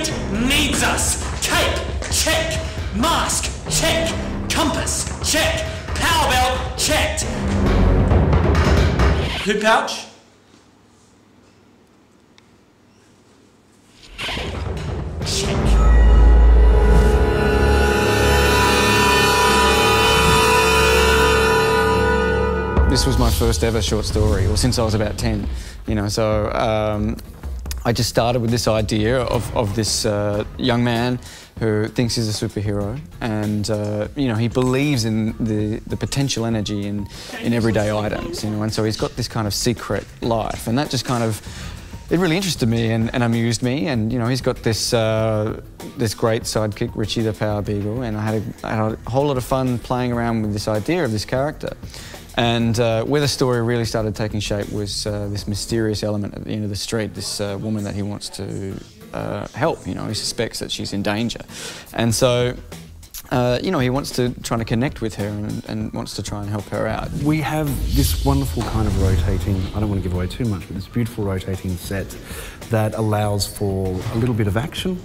Fleet needs us. Cape, check. Mask, check. Compass, check. Power belt, checked. Hoop pouch? Check. This was my first ever short story, or since I was about 10, you know, so I just started with this idea of this young man who thinks he's a superhero, and you know, he believes in the potential energy in everyday items, you know, and so he's got this kind of secret life, and that just kind of, it really interested me and amused me. And you know, he's got this this great sidekick, Richie the Power Beagle, and I had a whole lot of fun playing around with this idea of this character. And where the story really started taking shape was this mysterious element at the end of the street, this woman that he wants to help, you know, he suspects that she's in danger. And so, you know, he wants to try to connect with her and wants to try and help her out. We have this wonderful kind of rotating, I don't want to give away too much, but this beautiful rotating set that allows for a little bit of action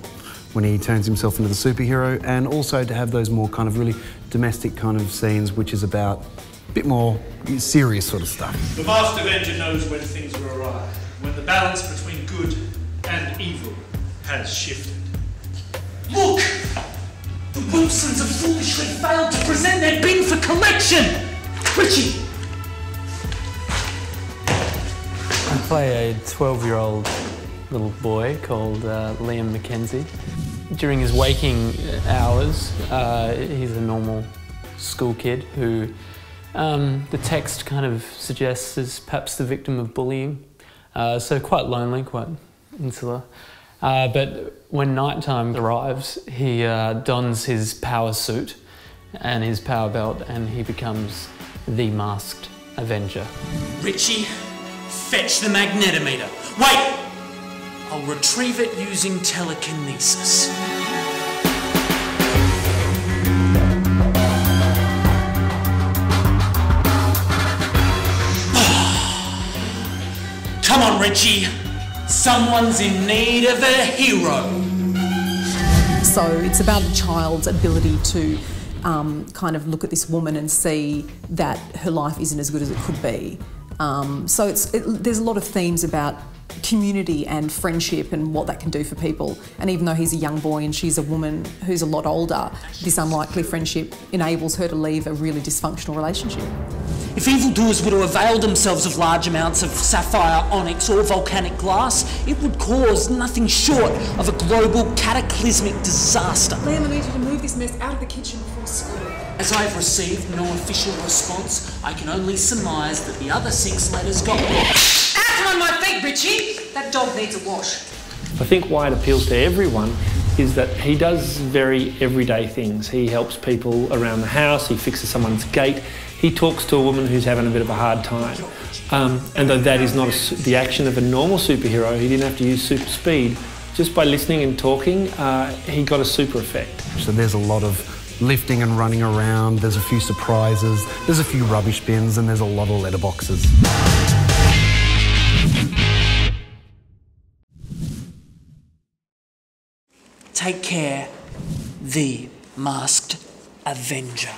when he turns himself into the superhero, and also to have those more kind of really domestic kind of scenes, which is about a bit more serious sort of stuff. The Masked Avenger knows when things are awry, when the balance between good and evil has shifted. Look! The Wilsons have foolishly failed to present their bin for collection! Richie! I play a 12-year-old little boy called Liam Mackenzie. During his waking hours, he's a normal school kid who the text kind of suggests is perhaps the victim of bullying. So quite lonely, quite insular. But when nighttime arrives, he dons his power suit and his power belt, and he becomes the Masked Avenger. Richie, fetch the magnetometer. Wait! I'll retrieve it using telekinesis. Come on, Richie. Someone's in need of a hero. So it's about a child's ability to kind of look at this woman and see that her life isn't as good as it could be. So there's a lot of themes about community and friendship and what that can do for people. And even though he's a young boy and she's a woman who's a lot older, this unlikely friendship enables her to leave a really dysfunctional relationship. If evildoers were to avail themselves of large amounts of sapphire, onyx or volcanic glass, it would cause nothing short of a global cataclysmic disaster. Liam, I need you to move this mess out of the kitchen before school. As I have received no official response, I can only surmise that the other 6 letters got lost. Out on my feet, Richie! That dog needs a wash. I think why it appeals to everyone is that he does very everyday things. He helps people around the house, he fixes someone's gate, he talks to a woman who's having a bit of a hard time. And though that is not the action of a normal superhero, he didn't have to use super speed. Just by listening and talking, he got a super effect. So there's a lot of lifting and running around, there's a few surprises, there's a few rubbish bins, and there's a lot of letterboxes. Take care, the Masked Avenger.